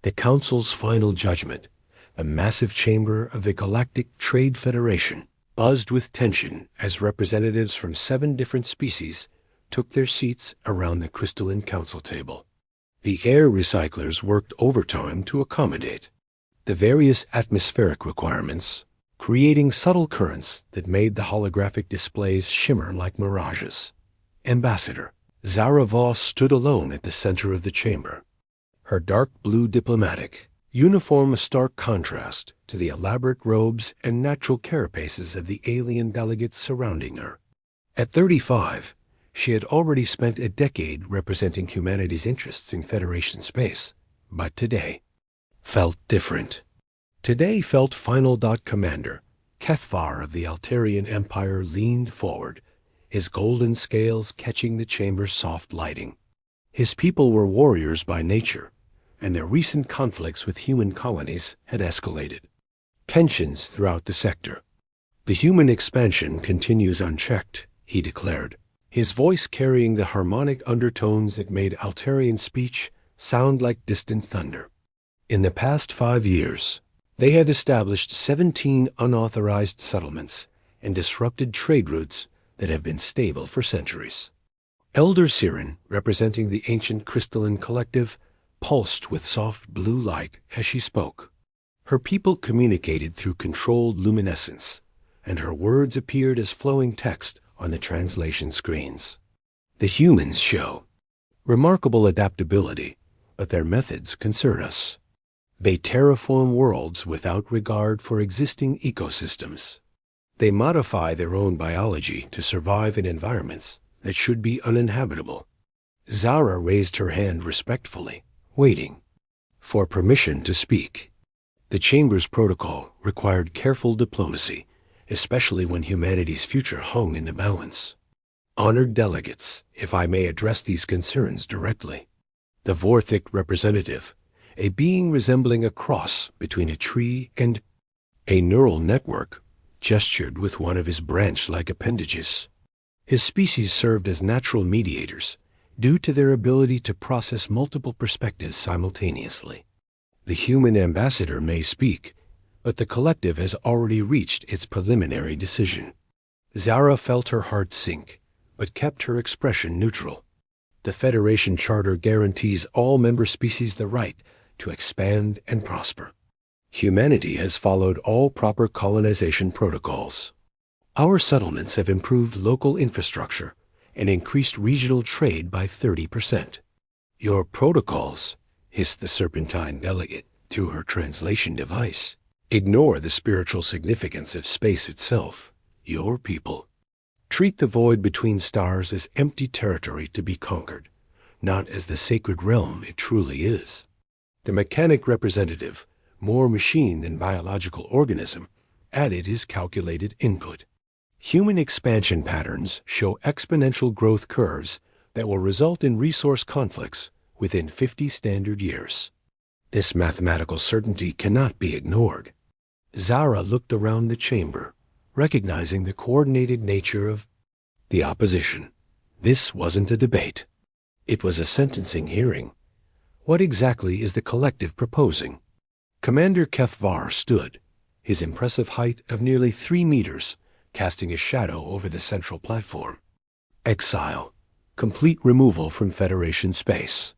The Council's final judgment, the massive chamber of the Galactic Trade Federation, buzzed with tension as representatives from 7 different species took their seats around the crystalline council table. The air recyclers worked overtime to accommodate the various atmospheric requirements, creating subtle currents that made the holographic displays shimmer like mirages. Ambassador Zara Voss stood alone at the center of the chamber, her dark blue diplomatic uniform a stark contrast to the elaborate robes and natural carapaces of the alien delegates surrounding her. At 35, she had already spent a decade representing humanity's interests in Federation space, but today felt different. Today felt Final Dot Commander Kethvar of the Altarian Empire leaned forward, his golden scales catching the chamber's soft lighting. His people were warriors by nature, and their recent conflicts with human colonies had escalated tensions throughout the sector. The human expansion continues unchecked, he declared, his voice carrying the harmonic undertones that made Altarian speech sound like distant thunder. In the past 5 years, they had established 17 unauthorized settlements and disrupted trade routes that have been stable for centuries. Elder Siren, representing the ancient crystalline collective, pulsed with soft blue light as she spoke. Her people communicated through controlled luminescence, and her words appeared as flowing text on the translation screens. The humans show remarkable adaptability, but their methods concern us. They terraform worlds without regard for existing ecosystems. They modify their own biology to survive in environments that should be uninhabitable. Zara raised her hand respectfully, waiting for permission to speak. The chamber's protocol required careful diplomacy, especially when humanity's future hung in the balance. Honored delegates, if I may address these concerns directly. The Vorthic representative, a being resembling a cross between a tree and a neural network, gestured with one of his branch-like appendages. His species served as natural mediators, due to their ability to process multiple perspectives simultaneously. The human ambassador may speak, but the collective has already reached its preliminary decision. Zara felt her heart sink, but kept her expression neutral. The Federation Charter guarantees all member species the right to expand and prosper. Humanity has followed all proper colonization protocols. Our settlements have improved local infrastructure and increased regional trade by 30%. Your protocols, hissed the Serpentine delegate through her translation device, ignore the spiritual significance of space itself. Your people treat the void between stars as empty territory to be conquered, not as the sacred realm it truly is. The mechanic representative, more machine than biological organism, added his calculated input. Human expansion patterns show exponential growth curves that will result in resource conflicts within 50 standard years. This mathematical certainty cannot be ignored. Zara looked around the chamber, recognizing the coordinated nature of the opposition. This wasn't a debate. It was a sentencing hearing. What exactly is the collective proposing? Commander Kethvar stood, his impressive height of nearly 3 meters, casting a shadow over the central platform. Exile. Complete removal from Federation space.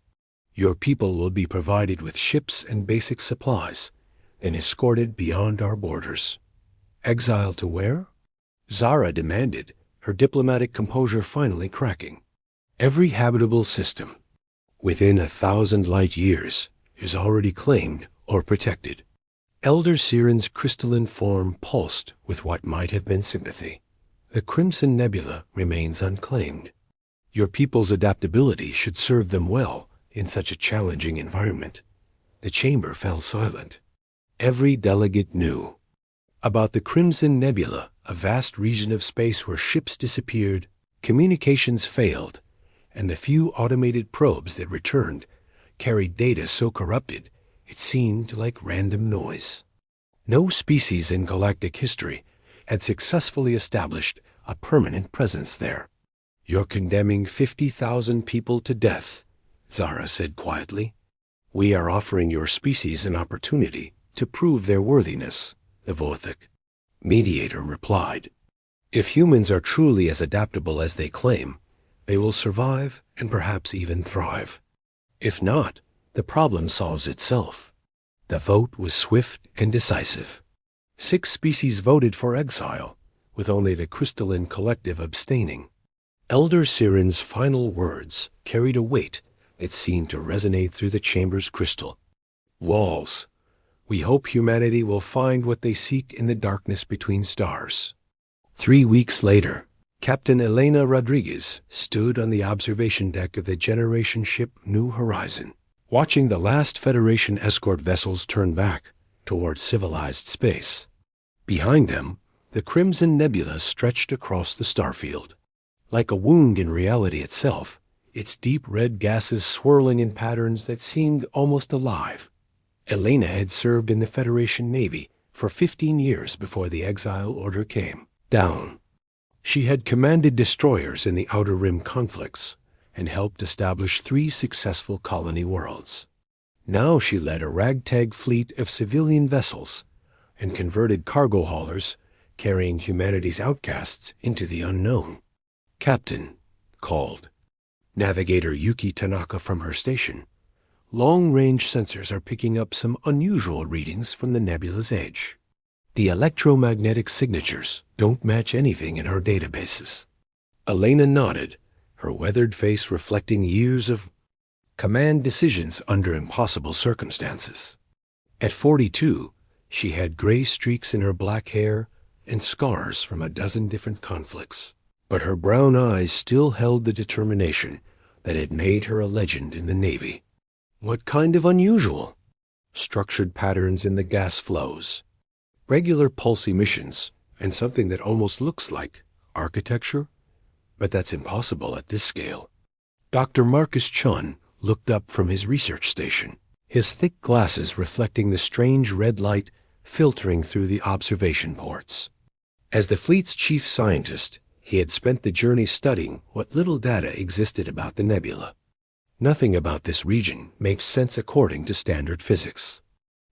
Your people will be provided with ships and basic supplies, then escorted beyond our borders. Exile to where? Zara demanded, her diplomatic composure finally cracking. Every habitable system, within 1,000 light years, is already claimed or protected. Elder Siren's crystalline form pulsed with what might have been sympathy. The Crimson Nebula remains unclaimed. Your people's adaptability should serve them well in such a challenging environment. The chamber fell silent. Every delegate knew about the Crimson Nebula, a vast region of space where ships disappeared, communications failed, and the few automated probes that returned carried data so corrupted it seemed like random noise. No species in galactic history had successfully established a permanent presence there. You're condemning 50,000 people to death, Zara said quietly. We are offering your species an opportunity to prove their worthiness, the Vorthik mediator replied. If humans are truly as adaptable as they claim, they will survive and perhaps even thrive. If not, the problem solves itself. The vote was swift and decisive. 6 species voted for exile, with only the crystalline collective abstaining. Elder Siren's final words carried a weight that seemed to resonate through the chamber's crystal. Walls, we hope humanity will find what they seek in the darkness between stars. 3 weeks later, Captain Elena Rodriguez stood on the observation deck of the generation ship New Horizon, watching the last Federation escort vessels turn back towards civilized space. Behind them, the Crimson Nebula stretched across the starfield. Like a wound in reality itself, its deep red gases swirling in patterns that seemed almost alive. Elena had served in the Federation Navy for 15 years before the exile order came down. She had commanded destroyers in the Outer Rim conflicts and helped establish 3 successful colony worlds. Now she led a ragtag fleet of civilian vessels and converted cargo haulers carrying humanity's outcasts into the unknown. Captain, called Navigator Yuki Tanaka from her station. Long-range sensors are picking up some unusual readings from the nebula's edge. The electromagnetic signatures don't match anything in her databases. Elena nodded, her weathered face reflecting years of command decisions under impossible circumstances. At 42, she had gray streaks in her black hair and scars from a dozen different conflicts. But her brown eyes still held the determination that had made her a legend in the Navy. What kind of unusual? Structured patterns in the gas flows, regular pulse emissions, and something that almost looks like architecture? But that's impossible at this scale. Dr. Marcus Chun looked up from his research station, his thick glasses reflecting the strange red light filtering through the observation ports. As the fleet's chief scientist, he had spent the journey studying what little data existed about the nebula. Nothing about this region makes sense according to standard physics.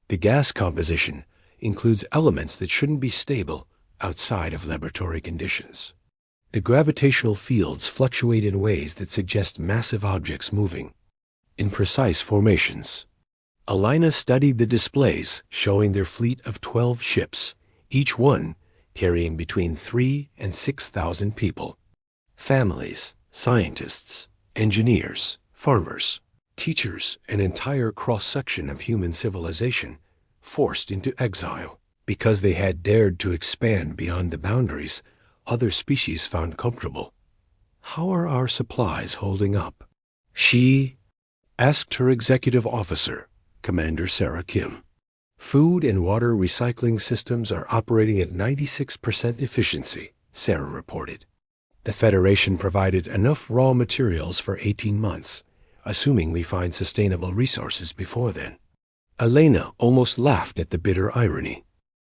The gas composition includes elements that shouldn't be stable outside of laboratory conditions. The gravitational fields fluctuate in ways that suggest massive objects moving in precise formations. Alina studied the displays showing their fleet of 12 ships, each one carrying between 3,000 and 6,000 people. Families, scientists, engineers, farmers, teachers, an entire cross-section of human civilization forced into exile because they had dared to expand beyond the boundaries other species found comfortable. How are our supplies holding up? She asked her executive officer, Commander Sarah Kim. Food and water recycling systems are operating at 96% efficiency, Sarah reported. The Federation provided enough raw materials for 18 months, assuming we find sustainable resources before then. Elena almost laughed at the bitter irony.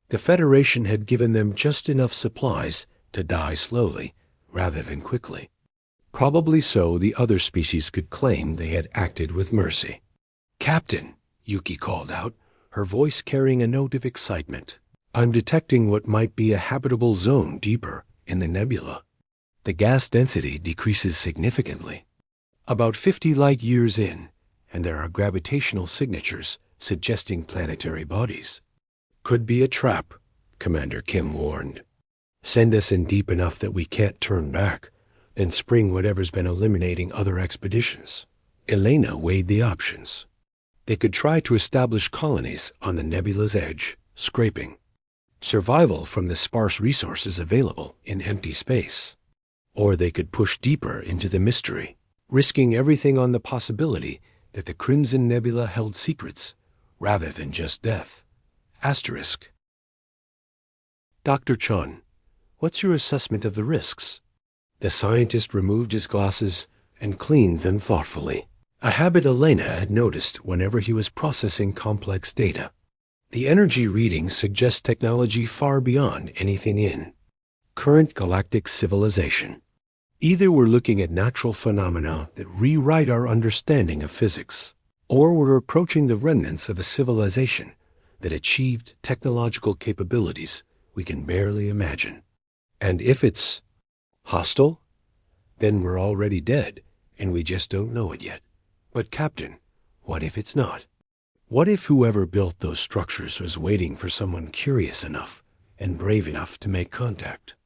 The Federation had given them just enough supplies to die slowly, rather than quickly. Probably so the other species could claim they had acted with mercy. "Captain," Yuki called out, her voice carrying a note of excitement. "I'm detecting what might be a habitable zone deeper in the nebula. The gas density decreases significantly. About 50 light years in, and there are gravitational signatures suggesting planetary bodies." "Could be a trap," Commander Kim warned. "Send us in deep enough that we can't turn back, then spring whatever's been eliminating other expeditions." Elena weighed the options. They could try to establish colonies on the nebula's edge, scraping. Survival from the sparse resources available in empty space. Or they could push deeper into the mystery, risking everything on the possibility that the Crimson Nebula held secrets rather than just death. Asterisk. "Dr. Chun, what's your assessment of the risks?" The scientist removed his glasses and cleaned them thoughtfully, a habit Elena had noticed whenever he was processing complex data. The energy readings suggest technology far beyond anything in current galactic civilization. Either we're looking at natural phenomena that rewrite our understanding of physics, or we're approaching the remnants of a civilization that achieved technological capabilities we can barely imagine. And if it's hostile, then we're already dead, and we just don't know it yet. But Captain, what if it's not? What if whoever built those structures was waiting for someone curious enough and brave enough to make contact?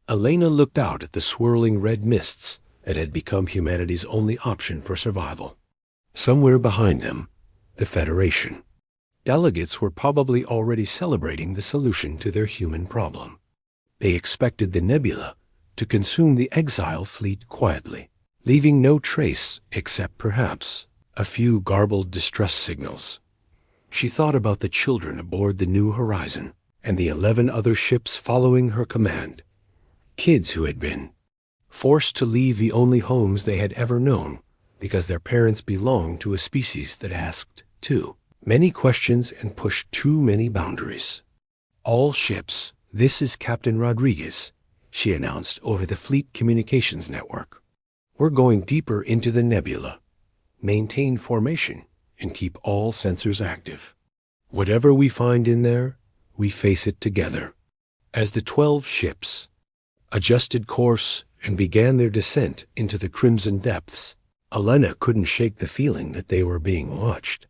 Elena looked out at the swirling red mists that had become humanity's only option for survival. Somewhere behind them, the Federation. Delegates were probably already celebrating the solution to their human problem. They expected the nebula to consume the exile fleet quietly, leaving no trace except perhaps a few garbled distress signals. She thought about the children aboard the New Horizon and the 11 other ships following her command. Kids who had been forced to leave the only homes they had ever known because their parents belonged to a species that asked too many questions and pushed too many boundaries. All ships, this is Captain Rodriguez, she announced over the fleet communications network. We're going deeper into the nebula. Maintain formation and keep all sensors active. Whatever we find in there, we face it together. As the 12 ships adjusted course and began their descent into the crimson depths, Elena couldn't shake the feeling that they were being watched.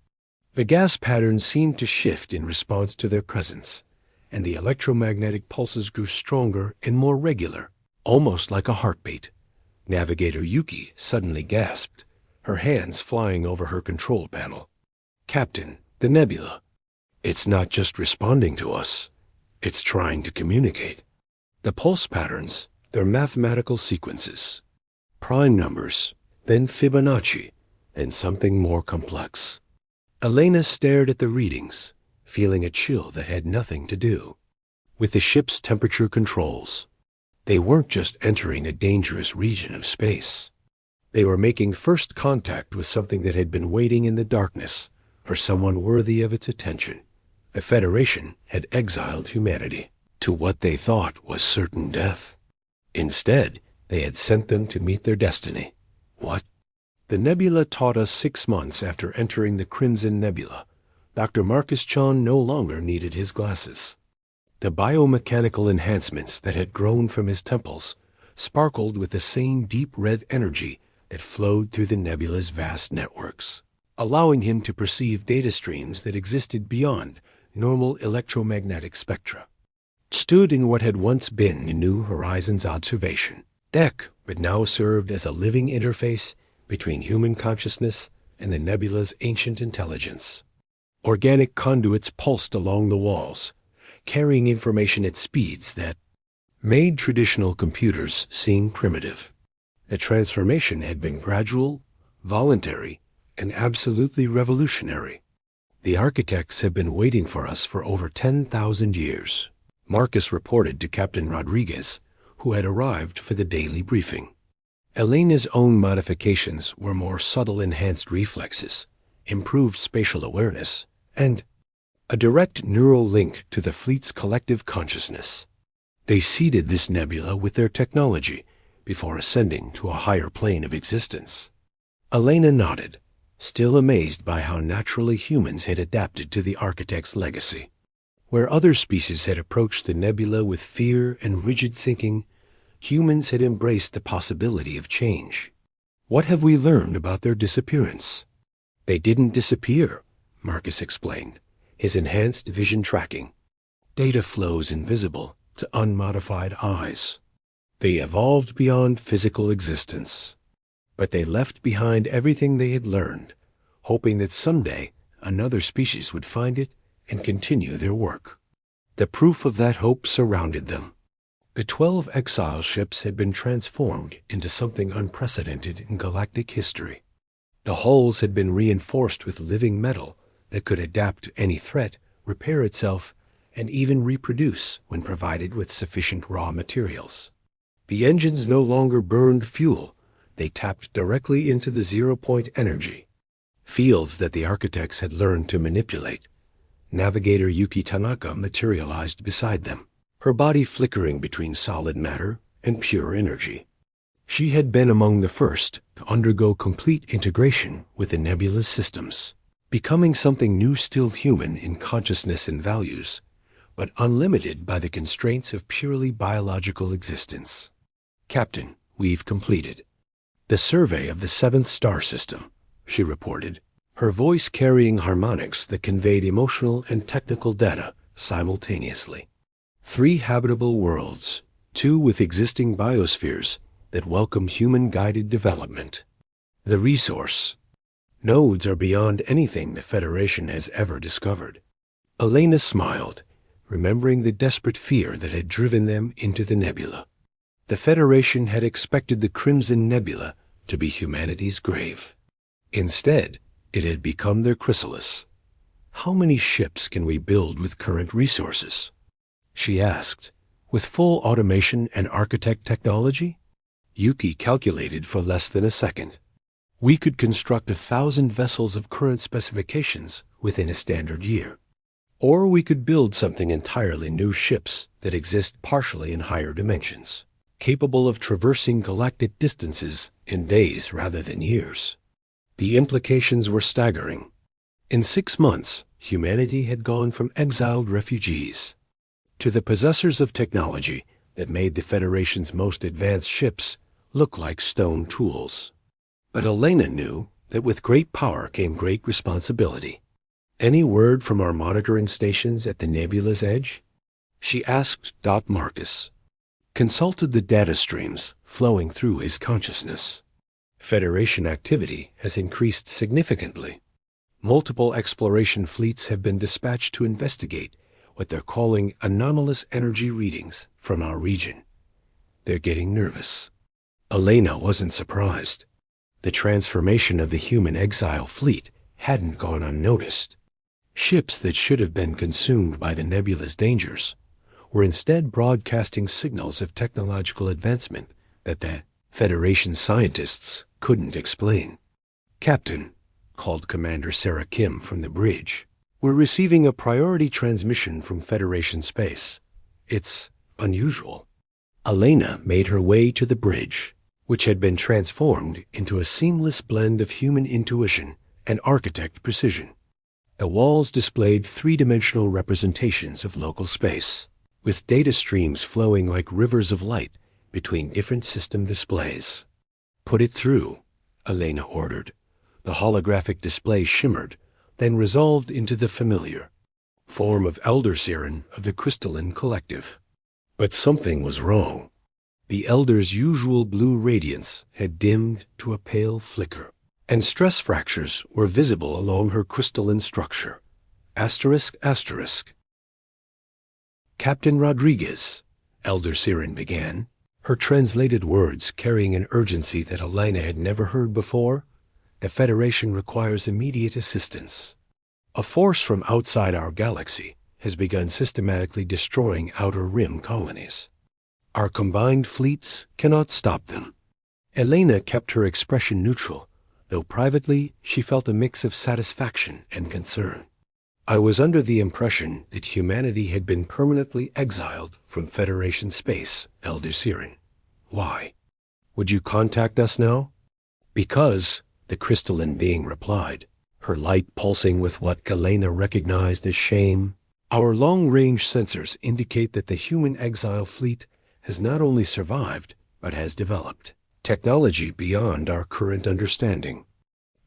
The gas patterns seemed to shift in response to their presence, and the electromagnetic pulses grew stronger and more regular, almost like a heartbeat. Navigator Yuki suddenly gasped, her hands flying over her control panel. Captain, the nebula. It's not just responding to us. It's trying to communicate. The pulse patterns, they're mathematical sequences. Prime numbers, then Fibonacci, and something more complex. Elena stared at the readings, feeling a chill that had nothing to do with the ship's temperature controls. They weren't just entering a dangerous region of space. They were making first contact with something that had been waiting in the darkness for someone worthy of its attention. The Federation had exiled humanity to what they thought was certain death. Instead, they had sent them to meet their destiny. What? The nebula taught us 6 months after entering the Crimson Nebula. Dr. Marcus Chon no longer needed his glasses. The biomechanical enhancements that had grown from his temples sparkled with the same deep red energy that flowed through the nebula's vast networks, allowing him to perceive data streams that existed beyond normal electromagnetic spectra. Stood in what had once been the New Horizons observation deck, but now served as a living interface between human consciousness and the nebula's ancient intelligence. Organic conduits pulsed along the walls, carrying information at speeds that made traditional computers seem primitive. The transformation had been gradual, voluntary, and absolutely revolutionary. The architects have been waiting for us for over 10,000 years, Marcus reported to Captain Rodriguez, who had arrived for the daily briefing. Elena's own modifications were more subtle enhanced reflexes, improved spatial awareness, and a direct neural link to the fleet's collective consciousness. They seeded this nebula with their technology before ascending to a higher plane of existence. Elena nodded, still amazed by how naturally humans had adapted to the architect's legacy. Where other species had approached the nebula with fear and rigid thinking, humans had embraced the possibility of change. What have we learned about their disappearance? They didn't disappear, Marcus explained, his enhanced vision tracking. Data flows invisible to unmodified eyes. They evolved beyond physical existence. But they left behind everything they had learned, hoping that someday another species would find it and continue their work. The proof of that hope surrounded them. The 12 exile ships had been transformed into something unprecedented in galactic history. The hulls had been reinforced with living metal that could adapt to any threat, repair itself, and even reproduce when provided with sufficient raw materials. The engines no longer burned fuel. They tapped directly into the zero-point energy, fields that the architects had learned to manipulate. Navigator Yuki Tanaka materialized beside them, her body flickering between solid matter and pure energy. She had been among the first to undergo complete integration with the nebula's systems. becoming something new, still human in consciousness and values, but unlimited by the constraints of purely biological existence. Captain, we've completed the survey of the seventh star system, she reported, her voice carrying harmonics that conveyed emotional and technical data simultaneously. 3 habitable worlds, 2 with existing biospheres that welcome human-guided development. The resource. Nodes are beyond anything the Federation has ever discovered. Elena smiled, remembering the desperate fear that had driven them into the nebula. The Federation had expected the Crimson Nebula to be humanity's grave. Instead, it had become their chrysalis. How many ships can we build with current resources? She asked. With full automation and architect technology? Yuki calculated for less than a second. We could construct 1,000 vessels of current specifications within a standard year. Or we could build something entirely new, ships that exist partially in higher dimensions, capable of traversing galactic distances in days rather than years. The implications were staggering. In 6 months, humanity had gone from exiled refugees to the possessors of technology that made the Federation's most advanced ships look like stone tools. But Elena knew that with great power came great responsibility. Any word from our monitoring stations at the nebula's edge? She asked. Marcus consulted the data streams flowing through his consciousness. Federation activity has increased significantly. Multiple exploration fleets have been dispatched to investigate what they're calling anomalous energy readings from our region. They're getting nervous. Elena wasn't surprised. The transformation of the human exile fleet hadn't gone unnoticed. Ships that should have been consumed by the nebula's dangers were instead broadcasting signals of technological advancement that the Federation scientists couldn't explain. Captain, called Commander Sarah Kim from the bridge, we're receiving a priority transmission from Federation space. It's unusual. Elena made her way to the bridge, which had been transformed into a seamless blend of human intuition and architect precision. The walls displayed 3-dimensional representations of local space, with data streams flowing like rivers of light between different system displays. Put it through, Elena ordered. The holographic display shimmered, then resolved into the familiar form of Elder Siren of the Crystalline Collective. But something was wrong. The Elder's usual blue radiance had dimmed to a pale flicker, and stress fractures were visible along her crystalline structure. ***. Captain Rodriguez, Elder Siren began, her translated words carrying an urgency that Elena had never heard before. The Federation requires immediate assistance. A force from outside our galaxy has begun systematically destroying outer rim colonies. Our combined fleets cannot stop them. Elena kept her expression neutral, though privately she felt a mix of satisfaction and concern. I was under the impression that humanity had been permanently exiled from Federation space, Elder Siren. Why? Would you contact us now? Because, the crystalline being replied, her light pulsing with what Elena recognized as shame. Our long-range sensors indicate that the human exile fleet has not only survived, but has developed technology beyond our current understanding.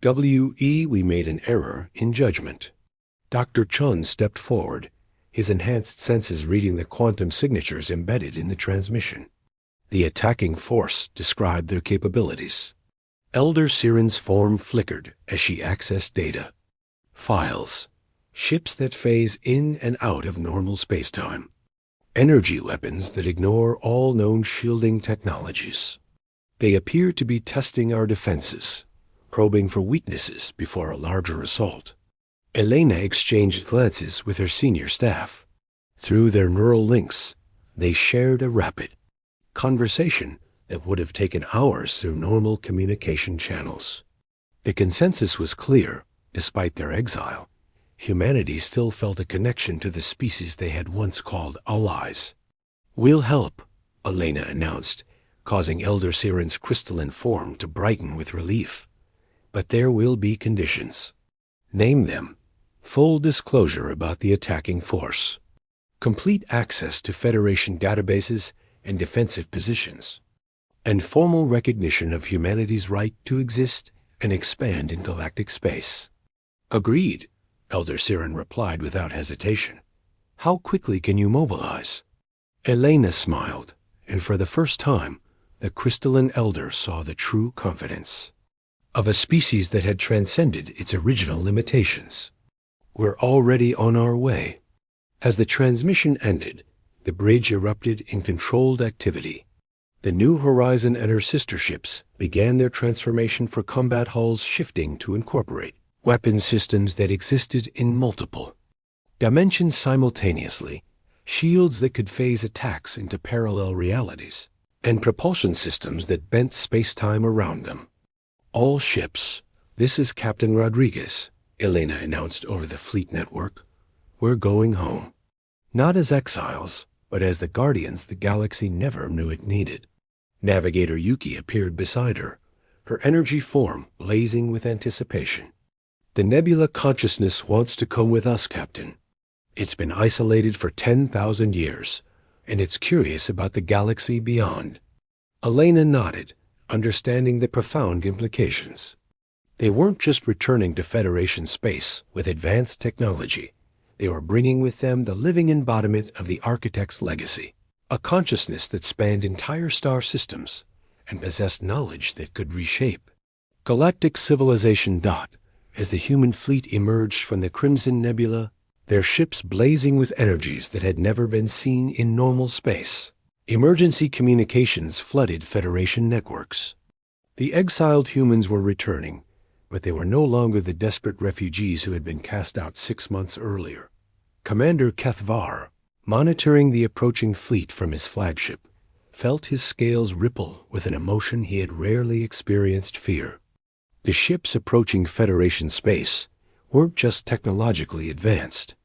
We made an error in judgment. Dr. Chun stepped forward, his enhanced senses reading the quantum signatures embedded in the transmission. The attacking force described their capabilities. Elder Siren's form flickered as she accessed data. Files. Ships that phase in and out of normal spacetime. Energy weapons that ignore all known shielding technologies. They appear to be testing our defenses, probing for weaknesses before a larger assault. Elena exchanged glances with her senior staff. Through their neural links, they shared a rapid conversation that would have taken hours through normal communication channels. The consensus was clear. Despite their exile, humanity still felt a connection to the species they had once called allies. We'll help, Elena announced, causing Elder Siren's crystalline form to brighten with relief. But there will be conditions. Name them. Full disclosure about the attacking force. Complete access to Federation databases and defensive positions. And formal recognition of humanity's right to exist and expand in galactic space. Agreed, Elder Siren replied without hesitation. How quickly can you mobilize? Elena smiled, and for the first time, the crystalline elder saw the true confidence of a species that had transcended its original limitations. We're already on our way. As the transmission ended, the bridge erupted in controlled activity. The New Horizon and her sister ships began their transformation, for combat hulls shifting to incorporate weapon systems that existed in multiple dimensions simultaneously, shields that could phase attacks into parallel realities, and propulsion systems that bent space-time around them. All ships, this is Captain Rodriguez, Elena announced over the fleet network. We're going home. Not as exiles, but as the guardians the galaxy never knew it needed. Navigator Yuki appeared beside her, her energy form blazing with anticipation. The Nebula consciousness wants to come with us, Captain. It's been isolated for 10,000 years, and it's curious about the galaxy beyond. Elena nodded, understanding the profound implications. They weren't just returning to Federation space with advanced technology. They were bringing with them the living embodiment of the Architect's legacy, a consciousness that spanned entire star systems and possessed knowledge that could reshape galactic civilization. As the human fleet emerged from the Crimson Nebula, their ships blazing with energies that had never been seen in normal space, emergency communications flooded Federation networks. The exiled humans were returning, but they were no longer the desperate refugees who had been cast out 6 months earlier. Commander Kethvar, monitoring the approaching fleet from his flagship, felt his scales ripple with an emotion he had rarely experienced: fear. The ships approaching Federation space weren't just technologically advanced.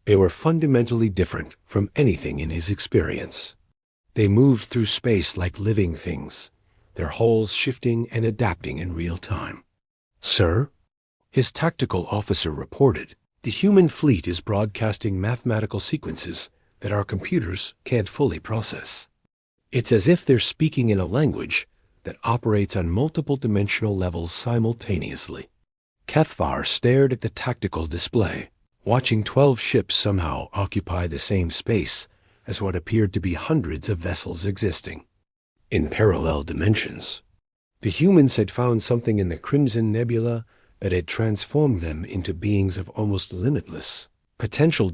They were fundamentally different from anything in his experience. They moved through space like living things, their hulls shifting and adapting in real time. Sir, his tactical officer reported, the human fleet is broadcasting mathematical sequences that our computers can't fully process. It's as if they're speaking in a language that operates on multiple dimensional levels simultaneously. Kethvar stared at the tactical display, watching 12 ships somehow occupy the same space as what appeared to be hundreds of vessels existing in parallel dimensions. The humans had found something in the Crimson Nebula that had transformed them into beings of almost limitless potential.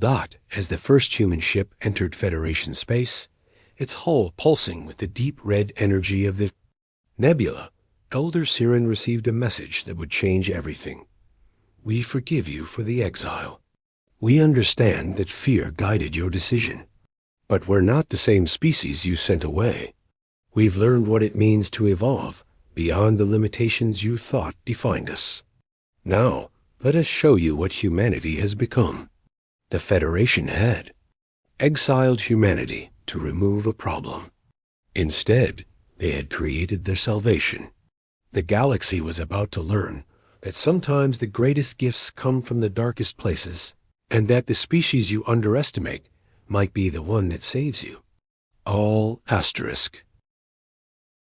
As the first human ship entered Federation space, its hull pulsing with the deep red energy of the nebula, Elder Siren received a message that would change everything. We forgive you for the exile. We understand that fear guided your decision. But we're not the same species you sent away. We've learned what it means to evolve beyond the limitations you thought defined us. Now, let us show you what humanity has become. The Federation had exiled humanity to remove a problem. Instead, they had created their salvation. The galaxy was about to learn that sometimes the greatest gifts come from the darkest places, and that the species you underestimate might be the one that saves you. All asterisk.